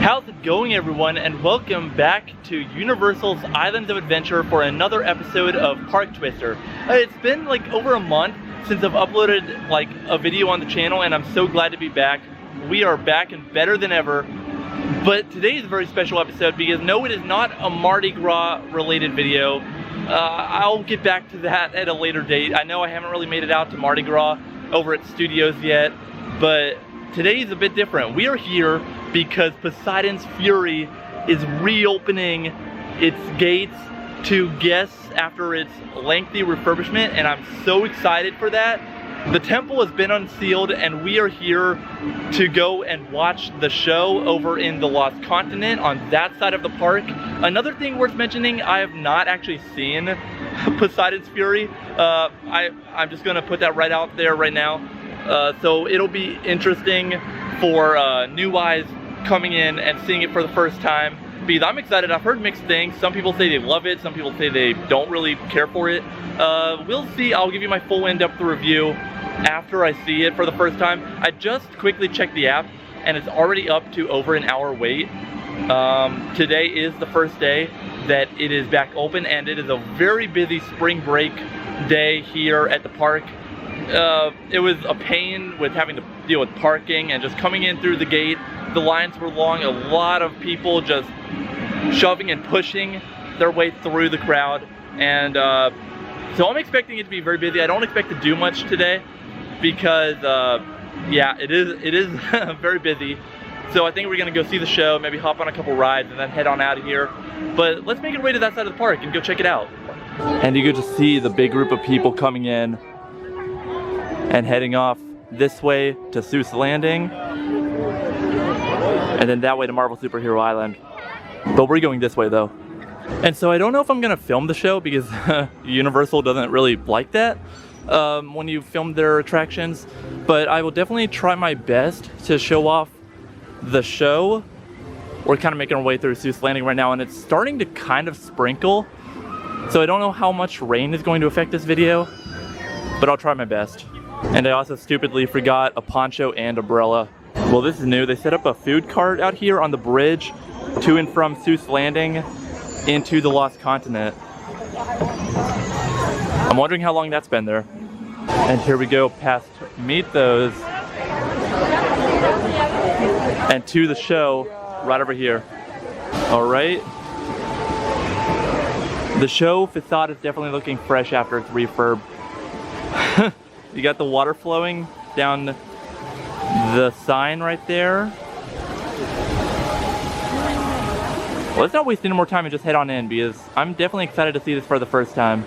How's it going, everyone, and welcome back to Universal's Islands of Adventure for another episode of ParkTwister. It's been like over a month since I've uploaded like a video on the channel, and I'm so glad to be back. We are back and better than ever. But today is a very special episode because no, it is not a Mardi Gras related video. I'll get back to that at a later date. I know I haven't really made it out to Mardi Gras over at studios yet, but today is a bit different. We are here because Poseidon's Fury is reopening its gates to guests after its lengthy refurbishment, and I'm so excited for that. The temple has been unsealed, and we are here to go and watch the show over in the Lost Continent on that side of the park. Another thing worth mentioning, I have not actually seen Poseidon's Fury. I'm just gonna put that right out there right now. So it'll be interesting for new eyes coming in and seeing it for the first time, because I'm excited. I've heard mixed things. Some people say they love it, some people say they don't really care for it. We'll see. I'll give you my full in-depth review after I see it for the first time. I just quickly checked the app and it's already up to over an hour wait. Today is the first day that it is back open, and it is a very busy spring break day here at the park. It was a pain with having to deal with parking and just coming in through the gate. The lines were long, a lot of people just shoving and pushing their way through the crowd, and so I'm expecting it to be very busy. I don't expect to do much today because yeah, it is very busy. So I think we're gonna go see the show, maybe hop on a couple rides and then head on out of here. But let's make our way to that side of the park and go check it out. And you get to see the big group of people coming in and heading off this way to Seuss Landing, and then that way to Marvel Superhero Island. But we're going this way though. And so I don't know if I'm gonna film the show because Universal doesn't really like that when you film their attractions, but I will definitely try my best to show off the show. We're kind of making our way through Seuss Landing right now, and it's starting to kind of sprinkle, so I don't know how much rain is going to affect this video, but I'll try my best. And I also stupidly forgot a poncho and umbrella. Well, this is new. They set up a food cart out here on the bridge to and from Seuss Landing into the Lost Continent. I'm wondering how long that's been there. And here we go past Meet Those and to the show right over here. All right. The show facade is definitely looking fresh after its refurb. You got the water flowing down the sign right there. Well, let's not waste any more time and just head on in, because I'm definitely excited to see this for the first time.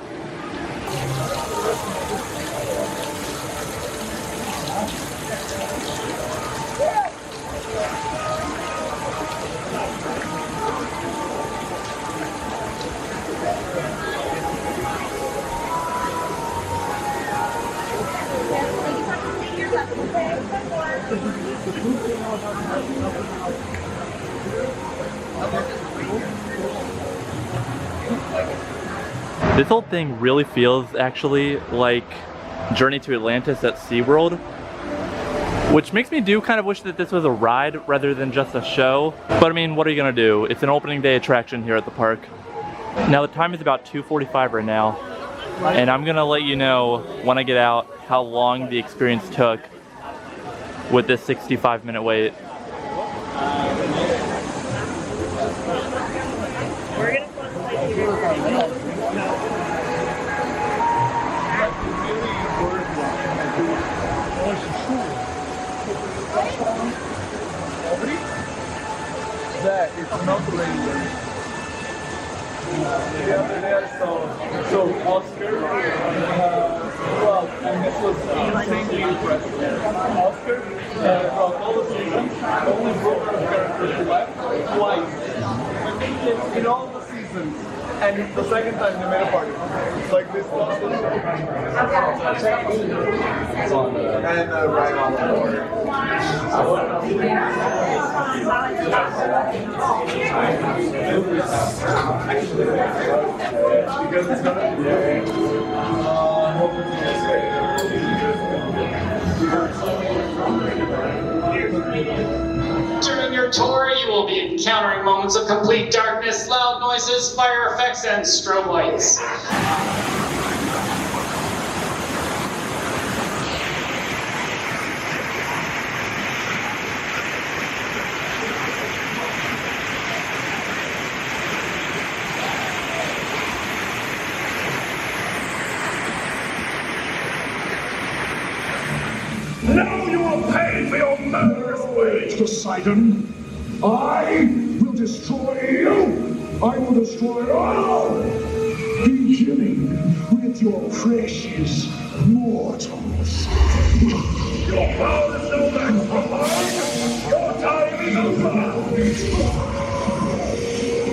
This whole thing really feels actually like Journey to Atlantis at SeaWorld, which makes me do kind of wish that this was a ride rather than just a show. But I mean, what are you gonna do? It's an opening day attraction here at the park. Now the time is about 2:45 right now, and I'm gonna let you know when I get out how long the experience took with this 65-minute wait. That is not regular. The other day, so Oscar, well, and this was insanely impressive. Oscar, throughout all the seasons, only broke her character left twice. In all the seasons. And the second time they made a party. It's like this was the and right on the board. Because it's gonna be tour, you will be encountering moments of complete darkness, loud noises, fire effects, and strobe lights. Now you will pay for your murderous ways, Poseidon. I will destroy you. I will destroy all. Beginning with your precious mortals. Your power is no match for mine. Your time is over.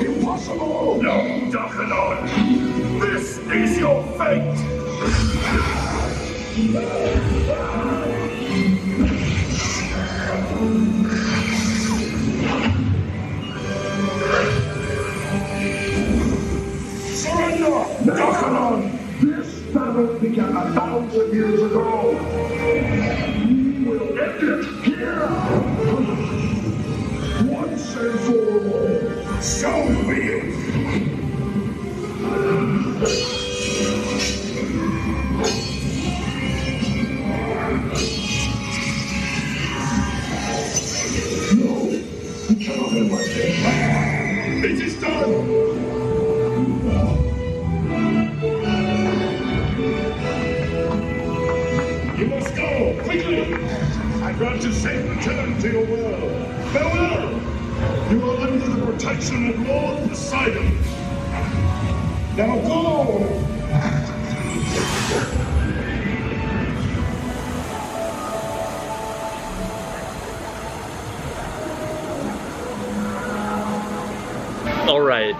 Impossible. No, Darkanon. This is your fate. Surrender! Darkanon! This battle began 1,000 years ago. We will end it here! Once and for all. So be it! No! You cannot end like this! It is done! You must go, quickly! I grant you safe return to your world. Farewell! You are under the protection of Lord Poseidon. Now go! Alright,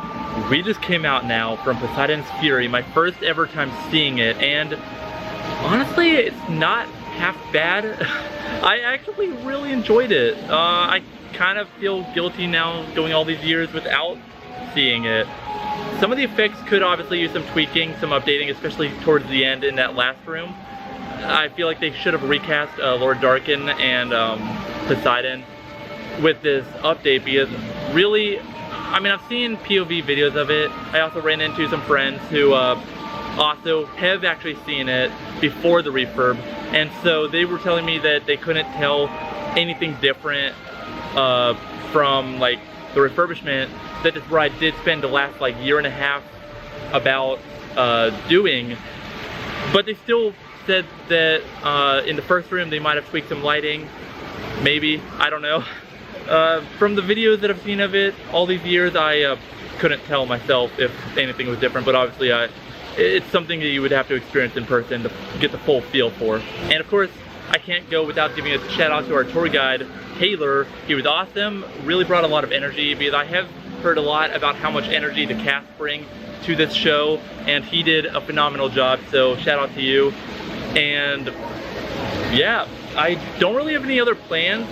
we just came out now from Poseidon's Fury, my first ever time seeing it, and honestly, it's not half bad. I actually really enjoyed it. I kind of feel guilty now going all these years without seeing it. Some of the effects could obviously use some tweaking, some updating, especially towards the end in that last room. I feel like they should have recast Lord Darkin and Poseidon with this update, because really, I mean, I've seen POV videos of it. I also ran into some friends who also have actually seen it before the refurb, and so they were telling me that they couldn't tell anything different from like the refurbishment. That is where I did spend the last like year and a half about doing, but they still said that in the first room they might have tweaked some lighting, maybe, I don't know. From the videos that I've seen of it all these years, I couldn't tell myself if anything was different, but obviously it's something that you would have to experience in person to get the full feel for. And of course, I can't go without giving a shout out to our tour guide, Taylor. He was awesome, really brought a lot of energy, because I have heard a lot about how much energy the cast bring to this show, and he did a phenomenal job, so shout out to you. And yeah, I don't really have any other plans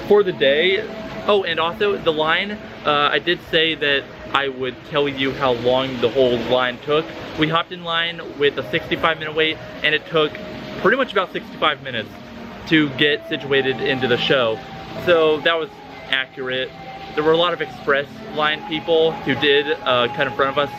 for the day. Oh, and also the line, I did say that I would tell you how long the whole line took. We hopped in line with a 65-minute wait, and it took pretty much about 65 minutes to get situated into the show. So that was accurate. There were a lot of express line people who did cut in front of us,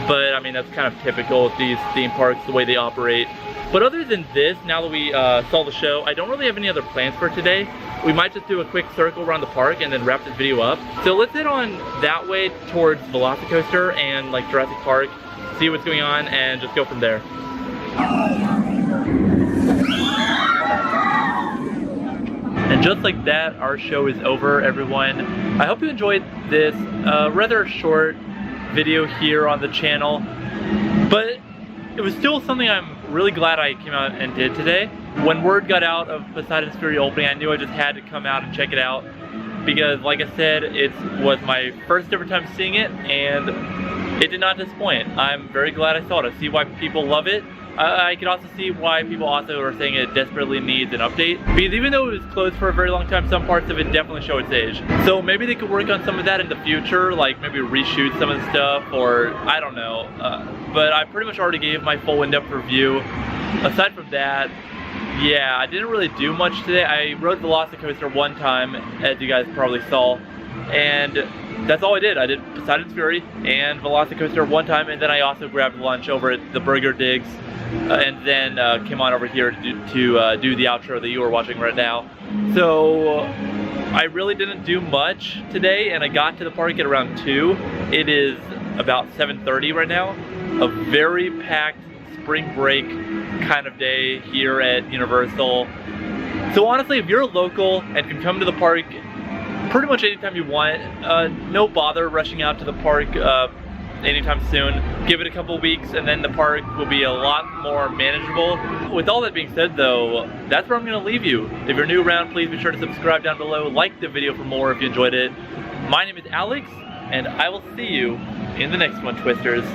but I mean, that's kind of typical of these theme parks, the way they operate. But other than this, now that we saw the show, I don't really have any other plans for today. We might just do a quick circle around the park and then wrap this video up. So let's head on that way towards Velocicoaster and like Jurassic Park, see what's going on, and just go from there. And just like that, our show is over, everyone. I hope you enjoyed this rather short video here on the channel, but it was still something I'm really glad I came out and did today. When word got out of Poseidon's Fury opening, I knew I just had to come out and check it out, because like I said, it was my first ever time seeing it, and it did not disappoint. I'm very glad I saw it. I see why people love it. I can also see why people also are saying it desperately needs an update, because even though it was closed for a very long time, some parts of it definitely show its age. So maybe they could work on some of that in the future, like maybe reshoot some of the stuff, or I don't know. But I pretty much already gave my full in-depth review. Aside from that, Yeah, I didn't really do much today. I rode Velocicoaster one time, as you guys probably saw, and that's all I did. I did Poseidon's Fury and Velocicoaster one time, and then I also grabbed lunch over at the Burger Digs, and then came on over here to do the outro that you are watching right now. So I really didn't do much today, and I got to the park at around 2. It is about 7:30 right now. A very packed spring break kind of day here at Universal. So honestly, if you're local and can come to the park pretty much anytime you want, no bother rushing out to the park anytime soon. Give it a couple weeks and then the park will be a lot more manageable. With all that being said though, that's where I'm going to leave you. If you're new around, please be sure to subscribe down below, like the video for more if you enjoyed it. My name is Alex, and I will see you in the next one, Twisters.